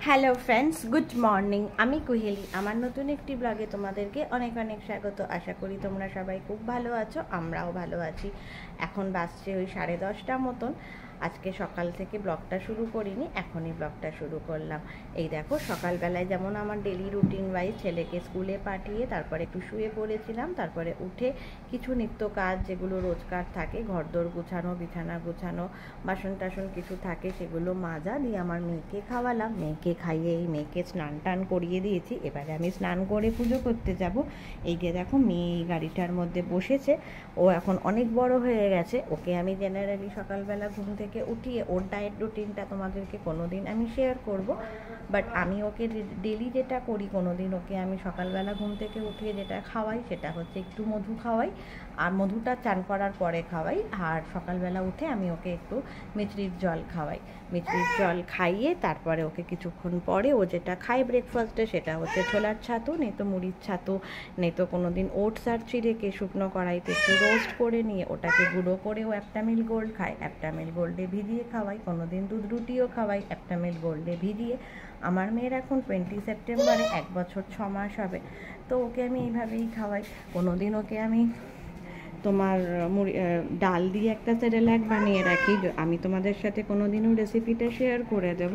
Hello friends, good morning. আমি কুহেলি। আমার নতুন একটি ব্লগে তোমাদেরকে অনেক অনেক স্বাগত। আশা করি তোমরা সবাই খুব ভালো আছো, আমরাও ভালো আছি। এখন বাজছে ওই 10:30 মতন। আজকে সকাল থেকে ব্লগটা শুরু করিনি, এখনই ব্লগটা শুরু করলাম। এই দেখো, সকালবেলায় যেমন আমার ডেলি রুটিন ওয়াইজ ছেলেকে স্কুলে পাঠিয়ে তারপরে একটু শুয়ে পড়েছিলাম। তারপরে উঠে কিছু নিত্য কাজ যেগুলো রোজকার থাকে, ঘরদোর গুছানো, বিছানা গুছানো, বাসন টাসন কিছু থাকে সেগুলো মাজা, দিয়ে আমার মেয়েকে খাওয়ালাম। মেয়েকে খাইয়ে এই মেয়েকে স্নান টান করিয়ে দিয়েছি। এবারে আমি স্নান করে পুজো করতে যাব। এই যে দেখো, মেয়ে এই গাড়িটার মধ্যে বসেছে। ও এখন অনেক বড় হয়ে গেছে। ওকে আমি জেনারেলি সকালবেলা ঘুম থেকে উঠিয়ে ওর ডায়েট রুটিনটা তোমাদেরকে কোনো দিন আমি শেয়ার করব, বাট আমি ওকে ডেলি যেটা করি, কোনো দিন ওকে আমি সকালবেলা ঘুম থেকে উঠিয়ে যেটা খাওয়াই সেটা হচ্ছে একটু মধু খাওয়াই, আর মধুটা চান করার পরে খাওয়াই। আর সকালবেলা উঠে আমি ওকে একটু মিছরির জল খাওয়াই। মিছরির জল খাইয়ে তারপরে ওকে কিছুক্ষণ পরে ও যেটা খায় ব্রেকফাস্টে সেটা হচ্ছে ছোলার ছাতু, নেই তো মুড়ির ছাতু, নেই তো কোনো দিন ওটস আর চিড়েকে শুকনো কড়াইতে একটু রোস্ট করে নিয়ে ওটাকে গুঁড়ো করে ও অ্যাপটামিল গোল্ড খায়। অ্যাপটামিল গোল্ডে ভিজিয়ে খাওয়াই। কোনো দিন দুধ রুটিও খাওয়াই অ্যাপটামিল গোল্ডে ভিজিয়ে। আমার মেয়ের এখন 20 সেপ্টেম্বরে 1 বছর 6 মাস হবে, তো ওকে আমি এইভাবেই খাওয়াই। কোনো দিন ওকে আমি তোমার ডাল দিয়ে একটা সেরেল্যাক বানিয়ে রাখি, আমি তোমাদের সাথে কোনো দিনও রেসিপিটা শেয়ার করে দেব।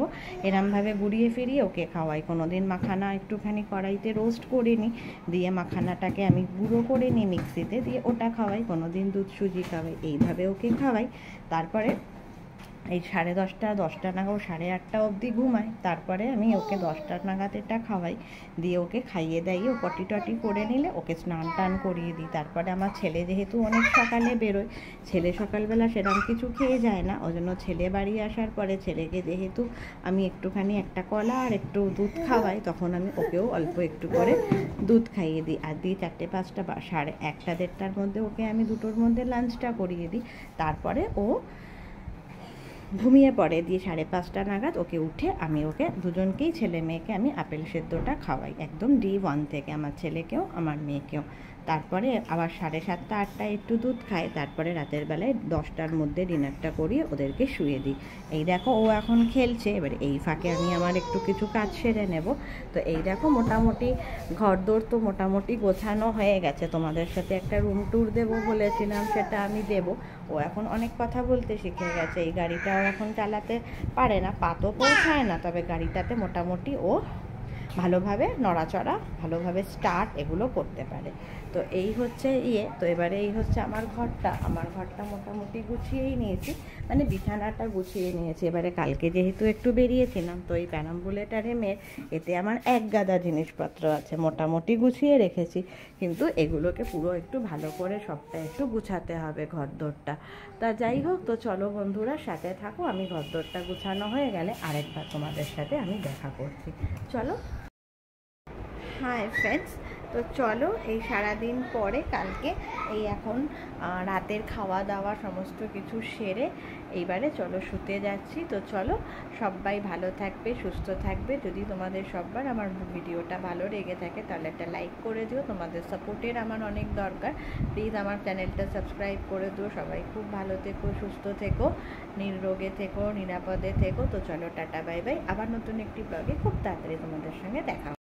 এরমভাবে ঘুরিয়ে ফিরিয়ে ওকে খাওয়াই। কোনো দিন মাখানা একটুখানি কড়াইতে রোস্ট করে নিই, দিয়ে মাখানাটাকে আমি গুঁড়ো করে নিই মিক্সিতে, দিয়ে ওটা খাওয়াই। কোনো দিন দুধ সুজি খাওয়াই, এইভাবে ওকে খাওয়াই। তারপরে এই 10:30 নাগাদ, 8:30 অবধি ঘুমায়। তারপরে আমি ওকে 10টা নাগাদ এটা খাওয়াই, দিয়ে ওকে খাইয়ে দাইয়ে ও পটি টটি করে নিলে ওকে স্নান টান করিয়ে দিই। তারপরে আমার ছেলে যেহেতু অনেক সকালে বেরোয়, ছেলে সকালবেলা সেরকম কিছু খেয়ে যায় না, ওই জন্য ছেলে বাড়ি আসার পরে ছেলেকে যেহেতু আমি একটুখানি একটা কলা আর একটু দুধ খাওয়াই, তখন আমি ওকেও অল্প একটু করে দুধ খাইয়ে দিই। আর দিই 4টে 5টা বা 1:30 1:30টার মধ্যে ওকে আমি 2টোর মধ্যে লাঞ্চটা করিয়ে দিই। তারপরে ও ঘুমিয়ে পড়ে, দিয়ে 5:30 নাগাদ ওকে উঠে আমি ওকে দুজনকেই, ছেলে মেয়েকে আমি আপেল সেদ্ধটা খাওয়াই একদম D1 থেকে, আমার ছেলেকেও আমার মেয়েকেও। তারপরে আবার 7:30 8টায় একটু দুধ খায়। তারপরে রাতের বেলায় 10টার মধ্যে ডিনারটা করিয়ে ওদেরকে শুয়ে দিই। এই দেখো, ও এখন খেলছে। এবার এই ফাঁকে আমি আমার একটু কিছু কাজ সেরে নেব। তো এই দেখো, মোটামুটি ঘরদোর তো মোটামুটি গোছানো হয়ে গেছে। তোমাদের সাথে একটা রুম ট্যুর দেবো বলেছিলাম, সেটা আমি দেব। ও এখন অনেক কথা বলতে শিখে গেছে। এই গাড়িটাও এখন চালাতে পারে না, পা তো পৌঁছায় না, তবে গাড়িটাতে মোটামুটি ও ভালোভাবে নড়াচড়া, ভালোভাবে স্টার্ট এগুলো করতে পারে। তো এই হচ্ছে তো এবারে এই হচ্ছে আমার ঘরটা মোটামুটি গুছিয়েই নিয়েছি, মানে বিছানাটা গুছিয়ে নিয়েছি। এবারে কালকে যেহেতু একটু বেরিয়েছিলাম, তো এই প্যারাম্বুলেটারে মেয়ে, এতে আমার এক গাদা জিনিসপত্র আছে, মোটামুটি গুছিয়ে রেখেছি, কিন্তু এগুলোকে পুরো একটু ভালো করে সবটা একটু গুছাতে হবে ঘরদোরটা। তা যাই হোক, তো চলো বন্ধুরা সাথে থাকো, আমি ঘরদোরটা গুছানো হয়ে গেলে আরেকবার তোমাদের সাথে আমি দেখা করছি। চলো। হাই ফ্রেন্ডস, তো চলো, এই সারাদিন পরে কালকে এই এখন রাতের খাওয়া দাওয়া সমস্ত কিছু সেরে এইবারে চলো শুতে যাচ্ছি। তো চলো, সবাই ভালো থাকবে, সুস্থ থাকবে। যদি তোমাদের সবার আমার ভিডিওটা ভালো লেগে থাকে তাহলে একটা লাইক করে দিও, তোমাদের সাপোর্টের আমার অনেক দরকার। প্লিজ আমার চ্যানেলটা সাবস্ক্রাইব করে দিও। সবাই খুব ভালো থেকো, সুস্থ থেকো, নিরোগে থেকো, নিরাপদে থেকো। তো চলো, টাটা বাই বাই। আবার নতুন একটি ব্লগে খুব তাড়াতাড়ি তোমাদের সঙ্গে দেখা।